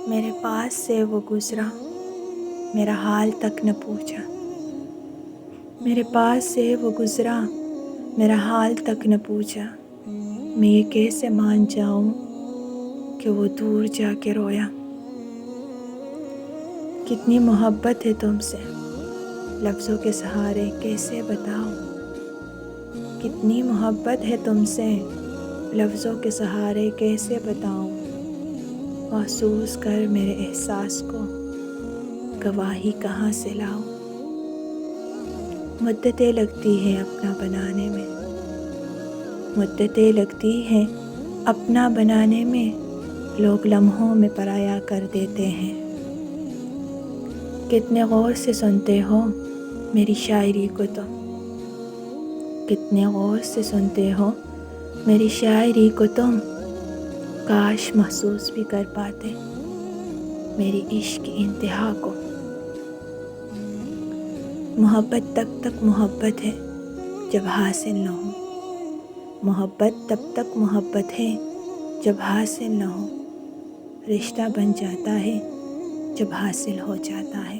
میرے پاس سے وہ گزرا، میرا حال تک نہ پوچھا۔ میرے پاس سے وہ گزرا، میرا حال تک نہ پوچھا۔ میں یہ کیسے مان جاؤں کہ وہ دور جا کے رویا۔ کتنی محبت ہے تم سے، لفظوں کے سہارے کیسے بتاؤں۔ کتنی محبت ہے تم سے، لفظوں کے سہارے کیسے بتاؤں۔ محسوس کر میرے احساس کو، گواہی کہاں سے لاؤں۔ مدتیں لگتی ہیں اپنا بنانے میں، مدتیں لگتی ہیں اپنا بنانے میں، لوگ لمحوں میں پرایا کر دیتے ہیں۔ کتنے غور سے سنتے ہو میری شاعری کو تم، کتنے غور سے سنتے ہو میری شاعری کو تم۔ کاش محسوس بھی کر پاتے میری عشق کی انتہا کو۔ محبت تب تک محبت ہے جب حاصل نہ ہو، محبت تب تک محبت ہے جب حاصل نہ ہو۔ رشتہ بن جاتا ہے جب حاصل ہو جاتا ہے۔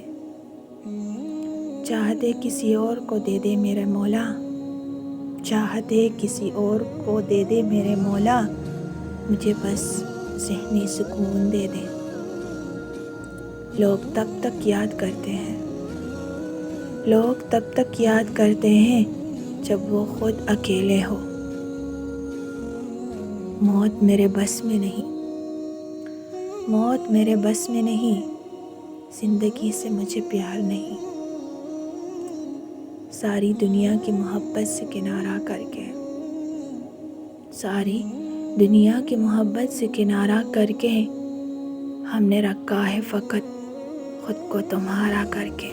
چاہتے کسی اور کو دے دے میرے مولا، چاہتے کسی اور کو دے دے میرے مولا، مجھے بس ذہنی سکون دے دے۔ لوگ تب تک یاد کرتے ہیں، لوگ تب تک یاد کرتے ہیں جب وہ خود اکیلے ہو۔ موت میرے بس میں نہیں، موت میرے بس میں نہیں، زندگی سے مجھے پیار نہیں۔ ساری دنیا کی محبت سے کنارہ کر کے، ساری دنیا کی محبت سے کنارہ کر کے، ہم نے رکھا ہے فقط خود کو تمہارا کر کے۔